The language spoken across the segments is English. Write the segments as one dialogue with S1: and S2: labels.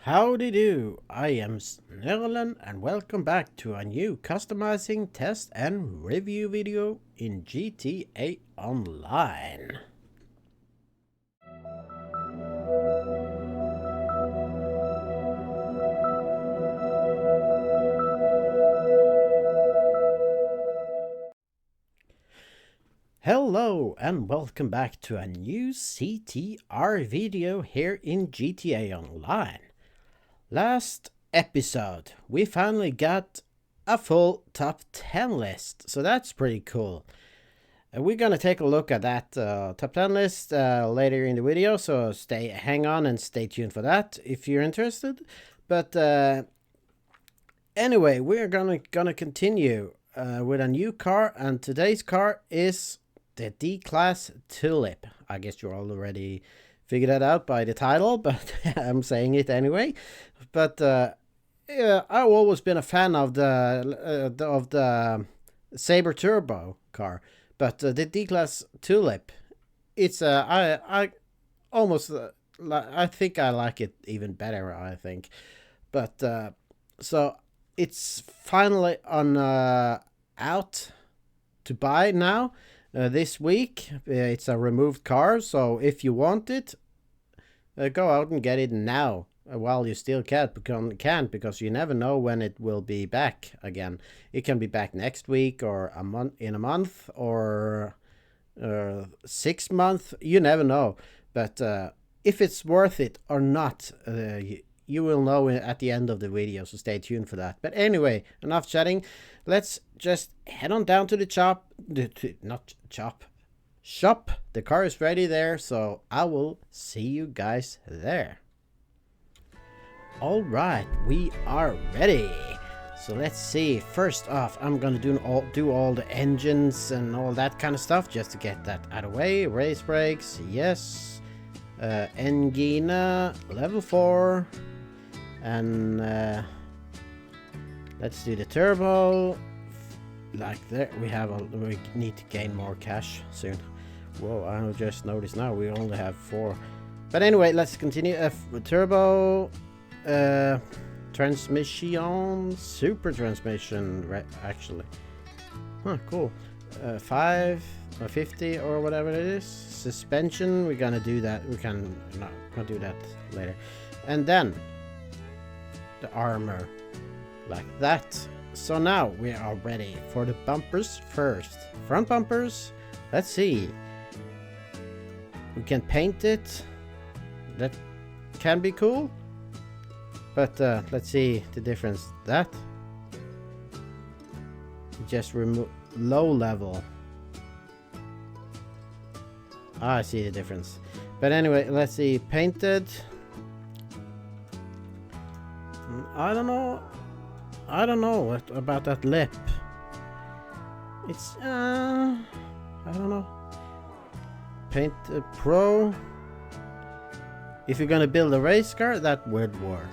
S1: Howdy do, I am Snurlen and welcome back to a new customizing test and review video in GTA Online. Hello and welcome back to a new CTR video here in GTA Online. Last episode, we finally got a full top 10 list, so that's pretty cool. We're gonna take a look at that top 10 list later in the video, so hang on and stay tuned for that if you're interested. But anyway, we're gonna continue with a new car, and today's car is the Declasse Tulip. I guess you already figured that out by the title, but I'm saying it anyway. But yeah, I've always been a fan of the Sabre Turbo car, but the Declasse Tulip, it's I almost I think I like it even better. I think, but so it's finally on out to buy now. This week, it's a removed car, so if you want it, go out and get it now while you still can, because you never know when it will be back again. It can be back next week or in a month or 6 months. You never know. But if it's worth it or not, you will know at the end of the video, so stay tuned for that. But anyway, enough chatting. Let's just head on down to the shop. The car is ready there, so I will see you guys there. All right, we are ready. So let's see. First off, I'm gonna do all the engines and all that kind of stuff just to get that out of the way. Race brakes, yes. Engina level 4. And let's do the turbo. Like there, we need to gain more cash soon. Whoa, I just noticed now we only have 4. But anyway, let's continue. Turbo, transmission, super transmission, actually. Huh, cool. 5 or 50 or whatever it is. Suspension, we're gonna do that. We'll do that later. And then the armor, like that. So now we are ready for the bumpers first. Front bumpers, let's see. We can paint it. That can be cool. But let's see the difference. That just remove low level. I see the difference. But anyway, let's see. Painted. I don't know what about that lip. It's I don't know. Paint Pro. If you're gonna build a race car, that would work.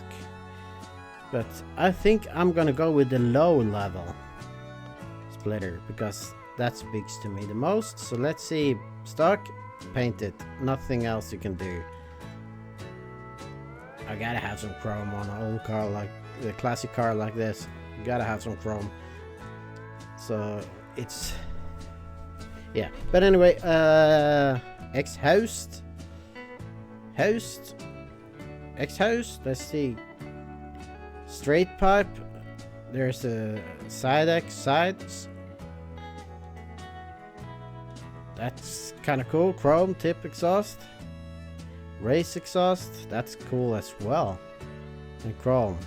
S1: But I think I'm gonna go with the low level splitter because that speaks to me the most. So let's see. Stock, paint it. Nothing else you can do. I gotta have some chrome on an old car like the classic car like this. You gotta have some chrome. So it's yeah. But anyway, exhaust. Exhaust. Let's see. Straight pipe. There's a sides. That's kind of cool. Chrome tip exhaust. Race exhaust, that's cool as well. And chrome.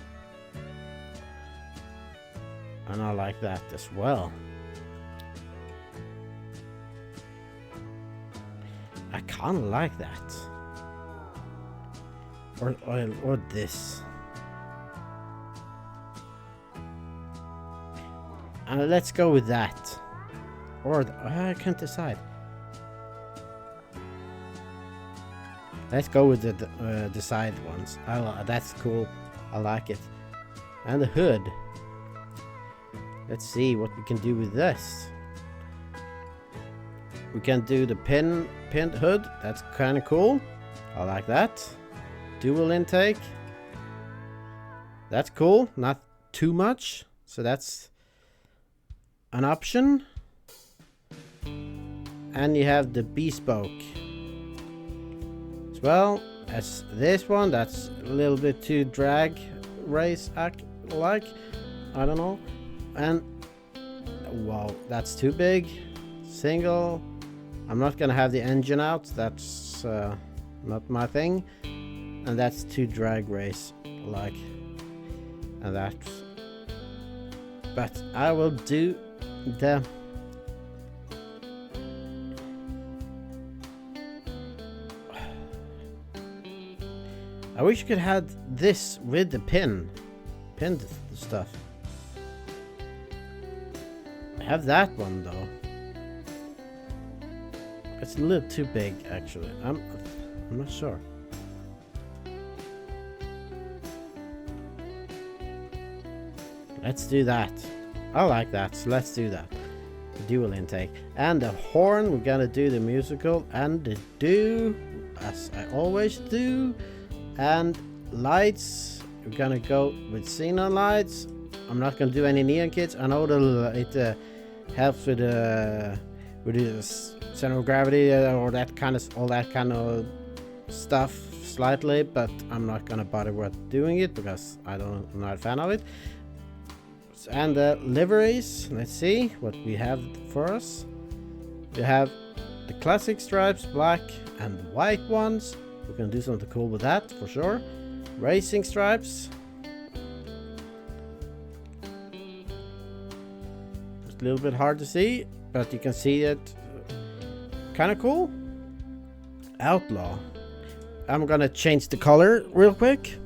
S1: And I like that as well. I kind of like that. Or this. And let's go with that. Or I can't decide. Let's go with the side ones. That's cool. I like it. And the hood. Let's see what we can do with this. We can do the pinned hood. That's kind of cool. I like that. Dual intake. That's cool. Not too much. So that's an option. And you have the bespoke as well as this one. That's a little bit too drag race like. I don't know. And wow, that's too big. Single. I'm not gonna have the engine out. That's not my thing. And that's too drag race like. And that's. But I will do the. I wish you could have this with the pinned stuff. I have that one though. It's a little too big actually. I'm not sure. Let's do that. I like that, so let's do that. The dual intake. And the horn, we're gonna do the musical and the do, as I always do. And lights, we're gonna go with xenon lights. I'm not gonna do any neon kits. I know that it helps with the center of gravity or that kind of all that kind of stuff slightly, but I'm not gonna bother with doing it because I'm not a fan of it. And the liveries, let's see what we have for us. We have the classic stripes, black and white ones. We're gonna do something cool with that for sure. Racing stripes. Just a little bit hard to see, but you can see it. Kind of cool. Outlaw. I'm gonna change the color real quick.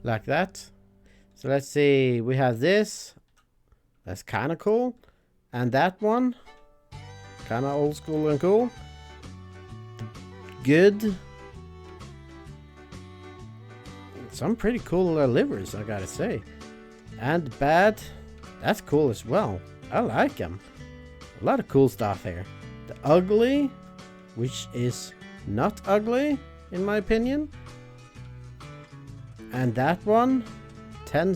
S1: Like that. So let's see. We have this. That's kind of cool. And that one. Kind of old school and cool. Good. Some pretty cool livers, I gotta say. And bad. That's cool as well. I like them. A lot of cool stuff here. The ugly, which is not ugly in my opinion. And that one, 10.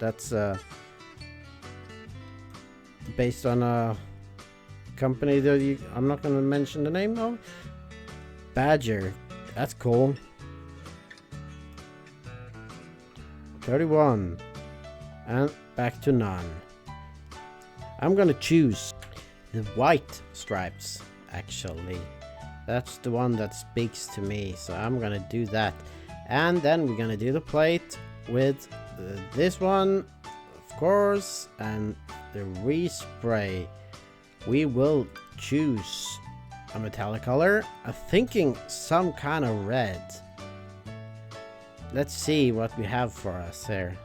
S1: That's based on a company that I'm not gonna mention the name of. Badger, that's cool. 31. And back to none. I'm gonna choose the white stripes actually. That's the one that speaks to me, so I'm gonna do that. And then we're gonna do the plate with this one, of course, and the respray. We will choose a metallic color. I'm thinking some kind of red. Let's see what we have for us here.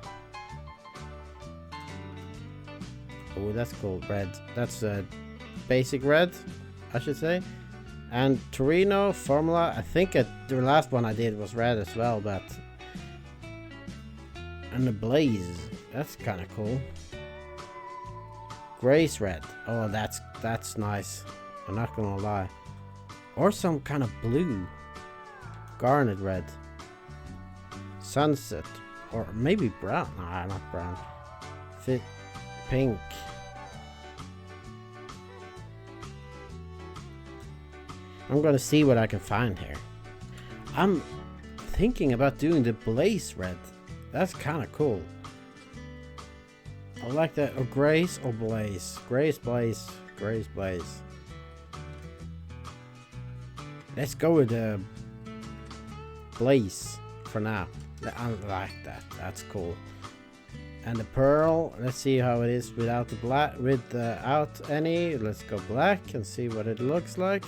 S1: Oh, that's cool. Red. That's a basic red, I should say. And Torino, Formula. I think the last one I did was red as well, but. And the Blaze. That's kind of cool. Grace red. Oh, that's nice. I'm not gonna lie. Or some kind of blue. Garnet red. Sunset. Or maybe brown. Nah, not brown. Fit pink. I'm gonna see what I can find here. I'm thinking about doing the Blaze red. That's kind of cool. I like that. Or Grace or Blaze. Grace, Blaze. Grace, Blaze. Let's go with the Blaze for now. I like that. That's cool. And the pearl. Let's see how it is without the black. Without any. Let's go black and see what it looks like.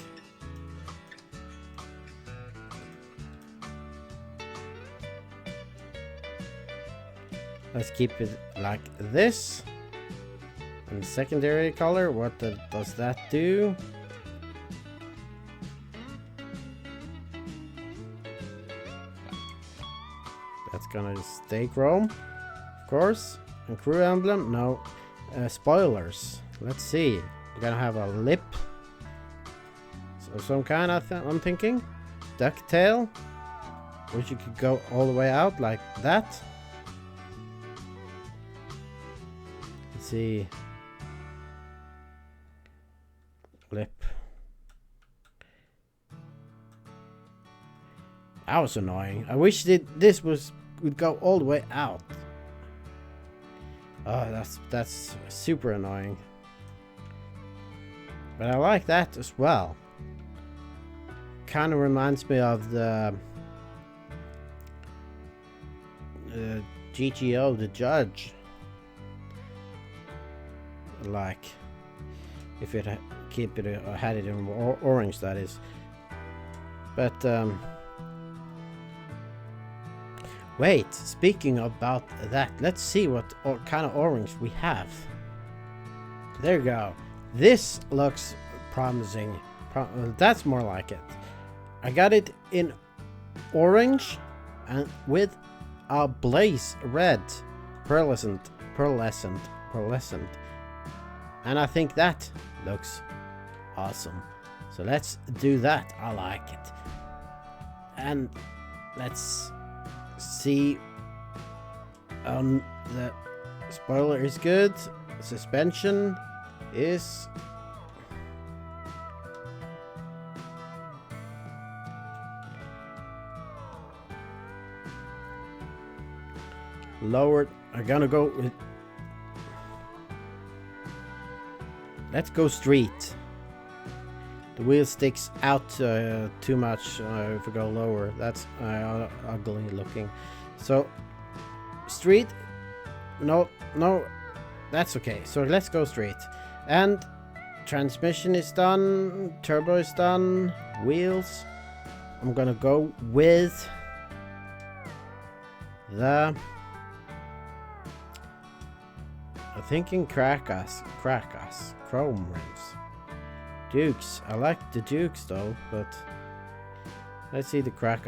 S1: Let's keep it like this. And secondary color, what does that do? That's gonna stay chrome, of course. And crew emblem, no. Spoilers. Let's see. We're gonna have a lip. So some kind of I'm thinking. Ducktail. Wish you could go all the way out like that. Let's see. Lip. That was annoying. I wish this would go all the way out. Oh, that's super annoying. But I like that as well. Kind of reminds me of the GTO, the Judge. Like, if it had it in orange, that is. But wait, speaking about that, let's see what kind of orange we have. There you go. This looks promising. That's more like it. I got it in orange and with a blaze red, pearlescent, and I think that looks awesome. So let's do that. I like it. And let's see. The spoiler is good. Suspension is lowered. I'm gonna go with, let's go street. The wheel sticks out too much if we go lower. That's ugly looking. So street, no, that's okay. So let's go street. And transmission is done, turbo is done, wheels. I'm gonna go with the, I'm thinking Crackas, chrome rims. Dukes, I like the Dukes though, but let's see the crack.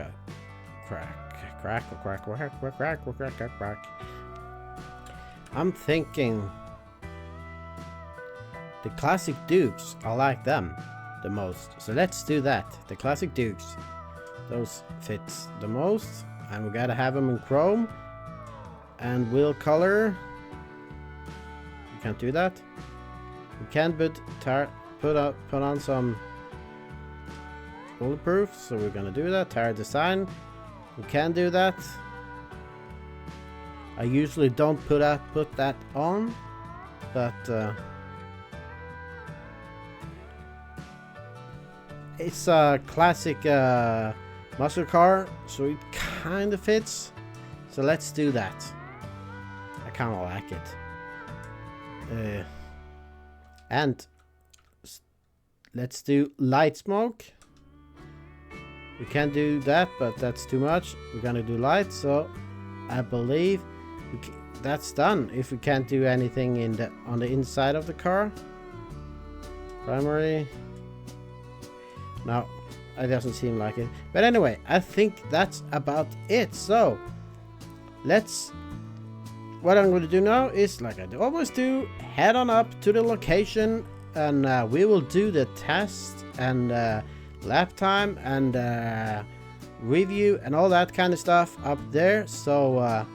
S1: I'm thinking the classic Dukes, I like them the most. So let's do that. The classic Dukes, those fits the most, and we gotta have them in chrome and wheel color. We can't do that. We can put on some bulletproof, so we're gonna do that. Tire design, we can do that. I usually don't put that on, but it's a classic muscle car, so it kind of fits. So let's do that. I kind of like it. And let's do light smoke. We can do that, but that's too much. We're gonna do light, so I believe that's done. If we can't do anything on the inside of the car, primary. No, it doesn't seem like it. But anyway, I think that's about it. So what I'm going to do now is, like I always do, head on up to the location, and we will do the test and lap time and review and all that kind of stuff up there. So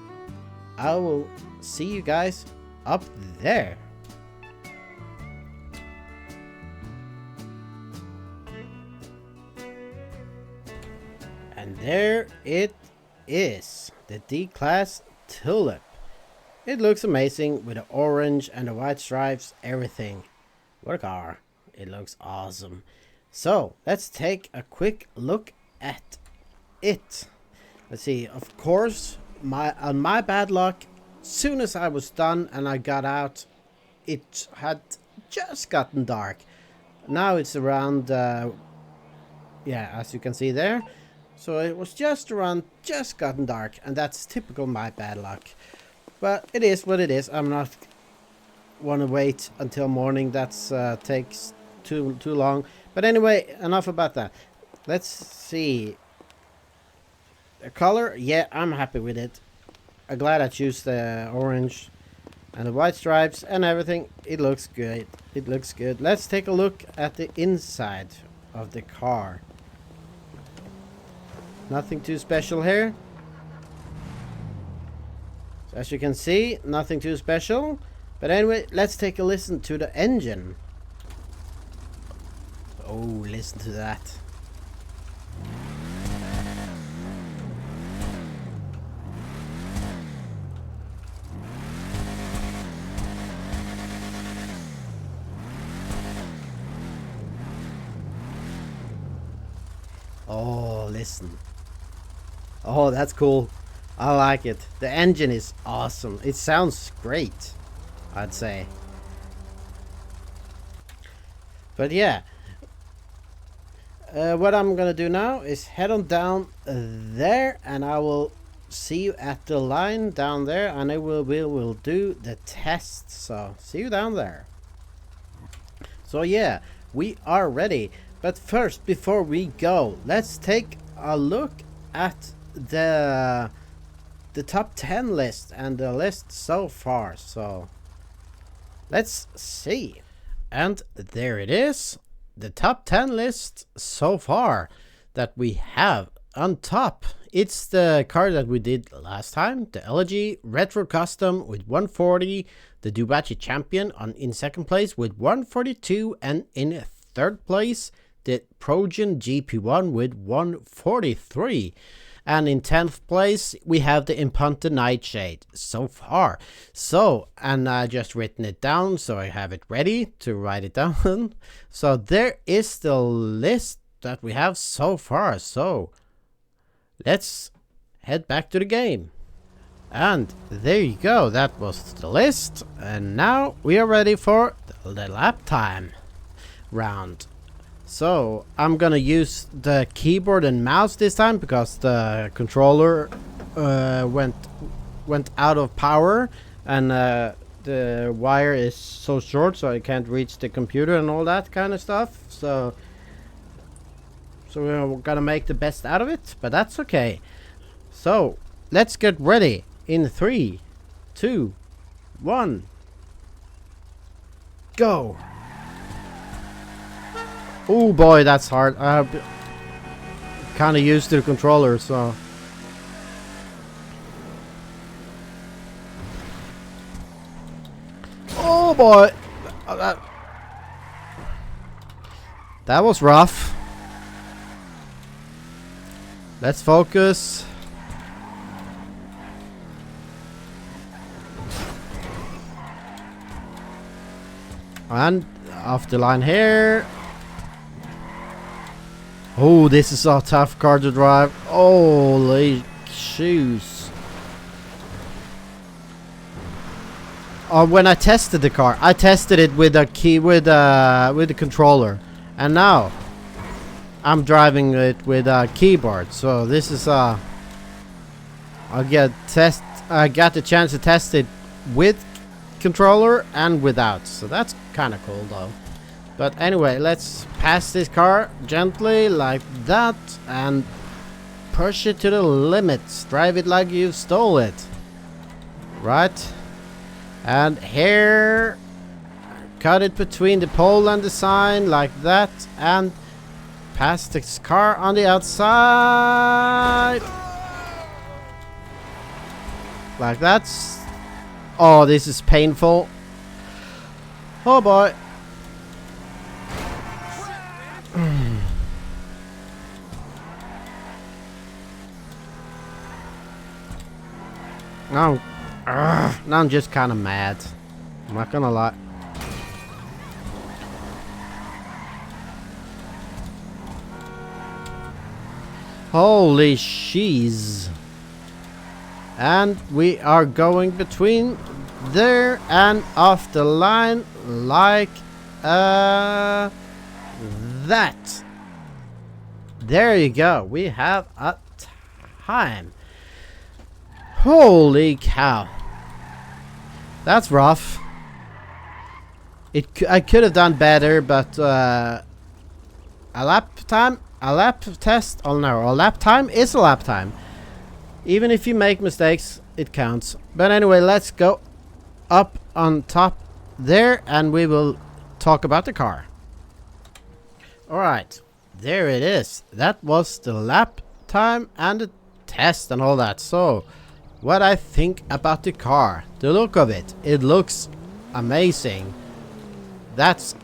S1: I will see you guys up there. And there it is, the Declasse Tulip. It looks amazing with the orange and the white stripes, everything. What a car. It looks awesome. So let's take a quick look at it. Let's see, of course, on my bad luck, soon as I was done and I got out, it had just gotten dark. Now it's around, yeah, as you can see there. So it was just gotten dark, and that's typical my bad luck. But it is what it is. I'm not want to wait until morning. That's takes too long. But anyway, enough about that. Let's see. The color, yeah, I'm happy with it. I'm glad I choose the orange and the white stripes and everything. It looks good. It looks good. Let's take a look at the inside of the car. Nothing too special here. So as you can see, nothing too special. But anyway, let's take a listen to the engine. Oh, listen to that. Oh, listen. Oh, that's cool. I like it. The engine is awesome. It sounds great, I'd say. But yeah. What I'm gonna do now is head on down there, and I will see you at the line down there, and we will do the test. So see you down there. So yeah, we are ready. But first, before we go, let's take a look at the top 10 list and the list so far. So let's see. And there it is. The top 10 list so far that we have on top. It's the car that we did last time, the LG Retro Custom with 140, the Ducati Champion in second place with 142, and in third place the Progen GP1 with 143. And in 10th place, we have the Impunta Nightshade so far. So, and I just written it down, so I have it ready to write it down. So there is the list that we have so far. So let's head back to the game. And there you go, that was the list. And now we are ready for the lap time round. So I'm gonna use the keyboard and mouse this time because the controller went out of power, and the wire is so short, so I can't reach the computer and all that kind of stuff. So we're gonna make the best out of it, but that's okay. So let's get ready in 3, 2, 1, go. Oh boy, that's hard. I'm kind of used to the controller, so. Oh boy, that was rough. Let's focus. And off the line here. Oh, this is a tough car to drive. Holy shoes. Oh, when I tested the car, I tested it with a key with the controller, and now I'm driving it with a keyboard. So this is I got the chance to test it with controller and without. So that's kind of cool though. But anyway, let's pass this car gently like that and push it to the limits. Drive it like you stole it. Right? And here, cut it between the pole and the sign like that, and pass this car on the outside. Like that. Oh, this is painful. Oh boy. Now I'm just kind of mad. I'm not gonna lie. Holy cheese. And we are going between there and off the line like that. There you go. We have a time. Holy cow. That's rough. I could have done better, but a lap test. Oh no, a lap time is a lap time. Even if you make mistakes, it counts. But anyway, let's go up on top there and we will talk about the car. Alright, there it is. That was the lap time and the test and all that. So, what I think about the car, the look of it, it looks amazing. That's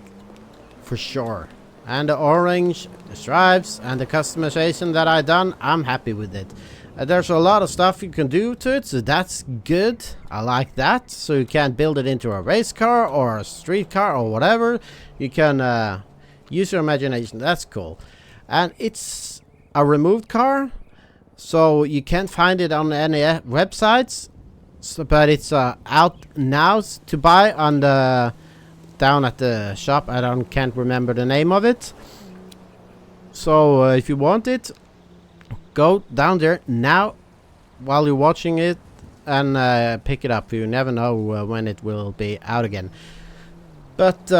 S1: for sure. And the orange, the stripes, and the customization that I done, I'm happy with it. There's a lot of stuff you can do to it, so that's good. I like that. So you can build it into a race car or a street car or whatever. You can use your imagination. That's cool. And it's a removed car, so you can't find it on any websites. So, but it's out now to buy on the down at the shop. Can't remember the name of it. So if you want it, go down there now while you're watching it and pick it up. You never know when it will be out again. But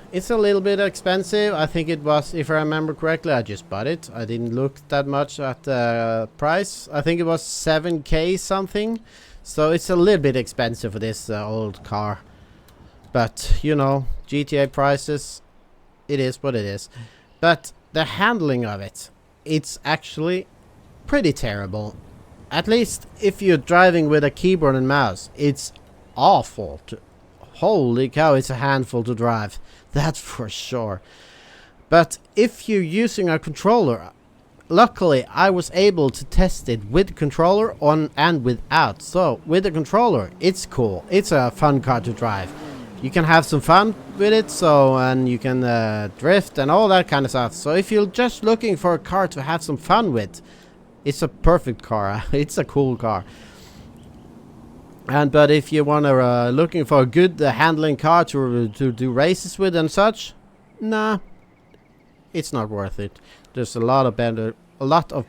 S1: it's a little bit expensive. I think it was, if I remember correctly, I just bought it. I didn't look that much at the price. I think it was 7K something. So it's a little bit expensive for this old car. But, you know, GTA prices, it is what it is. But the handling of it, it's actually pretty terrible. At least if you're driving with a keyboard and mouse, it's awful. Holy cow, it's a handful to drive. That's for sure. But if you're using a controller, luckily I was able to test it with controller on and without. So with the controller, it's cool. It's a fun car to drive. You can have some fun with it, and you can drift and all that kind of stuff. So if you're just looking for a car to have some fun with, it's a perfect car. It's a cool car. But if you want to looking for a good handling car to do races with and such, nah, it's not worth it. There's a lot of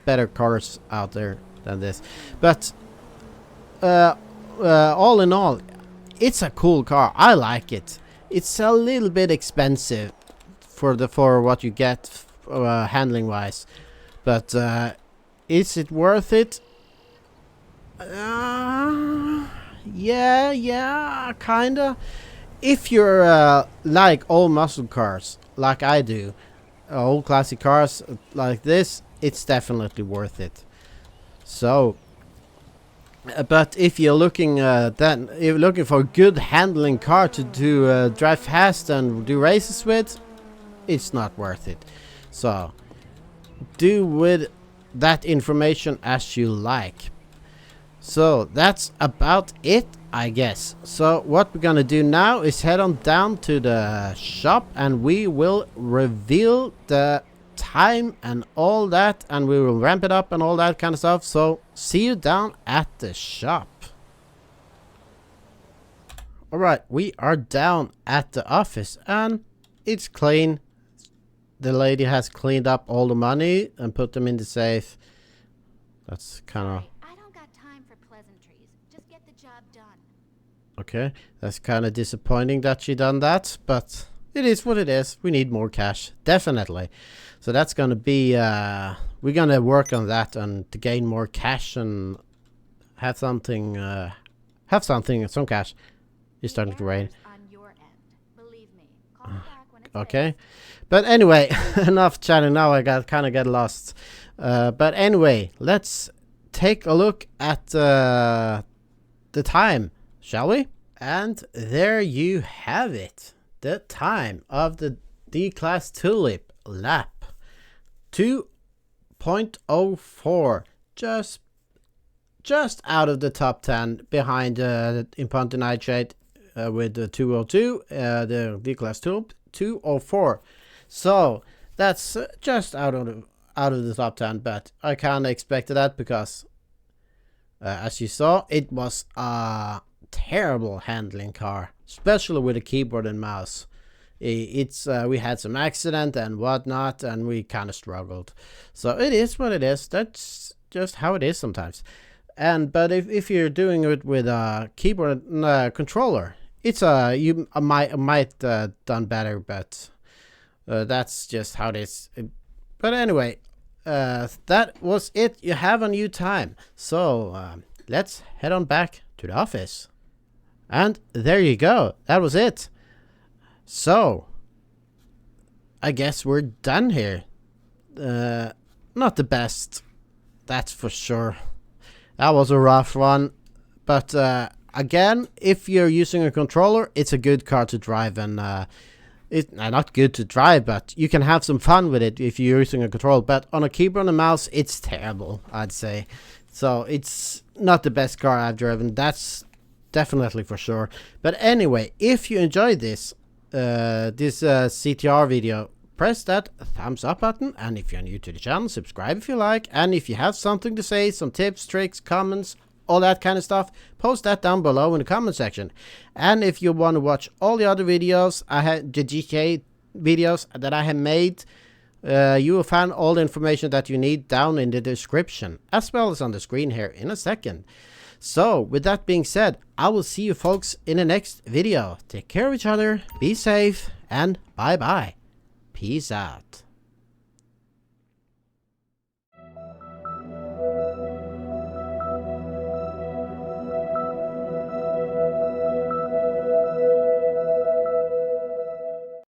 S1: better cars out there than this. But all in all, it's a cool car. I like it. It's a little bit expensive for what you get handling wise, but is it worth it? Yeah, kinda. If you're like old muscle cars, like I do, old classic cars like this, it's definitely worth it. So. But if you're looking for a good handling car to drive fast and do races with, it's not worth it. So do with that information as you like. So that's about it, I guess. So what we're gonna do now is head on down to the shop and we will reveal the time and all that, and we will ramp it up and all that kind of stuff. So see you down at the shop. Alright, we are down at the office and it's clean. The lady has cleaned up all the money and put them in the safe. That's kind of...
S2: I don't got time for pleasantries. Just get the job done.
S1: Okay, that's kind of disappointing that she done that, but it is what it is. We need more cash, definitely. So that's gonna be we're gonna work on that and to gain more cash and have something, some cash. It's starting to rain.
S2: On your end. Believe me. Call me back when it's
S1: Okay,
S2: ready.
S1: but anyway, enough chatting now. I kind of get lost. But anyway, let's take a look at the time, shall we? And there you have it. The time of the Declasse Tulip lap. 2.04, just out of the top 10, behind Impunti Nitrate with the 202, the Declasse Tulip 204. So that's just out of the top 10, but I kind of expected that because as you saw, it was a terrible handling car, especially with a keyboard and mouse. We had some accident and whatnot, and we kind of struggled. So it is what it is. That's just how it is sometimes. But if you're doing it with a keyboard and controller, it's you might done better. But that's just how it is. But anyway, that was it. You have a new time. So let's head on back to the office. And there you go. That was it. So, I guess we're done here. Not the best That's for sure. That was a rough one. But again, if you're using a controller, it's a good car to drive. And it's not good to drive, but you can have some fun with it if you're using a controller. But on a keyboard and a mouse, it's terrible, I'd say. So it's not the best car I've driven. That's definitely for sure. But anyway, if you enjoyed this CTR video, press that thumbs up button, and if you're new to the channel, subscribe if you like, and if you have something to say, some tips, tricks, comments, all that kind of stuff, post that down below in the comment section. And if you want to watch all the other videos, I had the GTA videos that I have made, you will find all the information that you need down in the description, as well as on the screen here in a second. So with that being said, I will see you folks in the next video. Take care of each other, be safe, and bye bye. Peace out.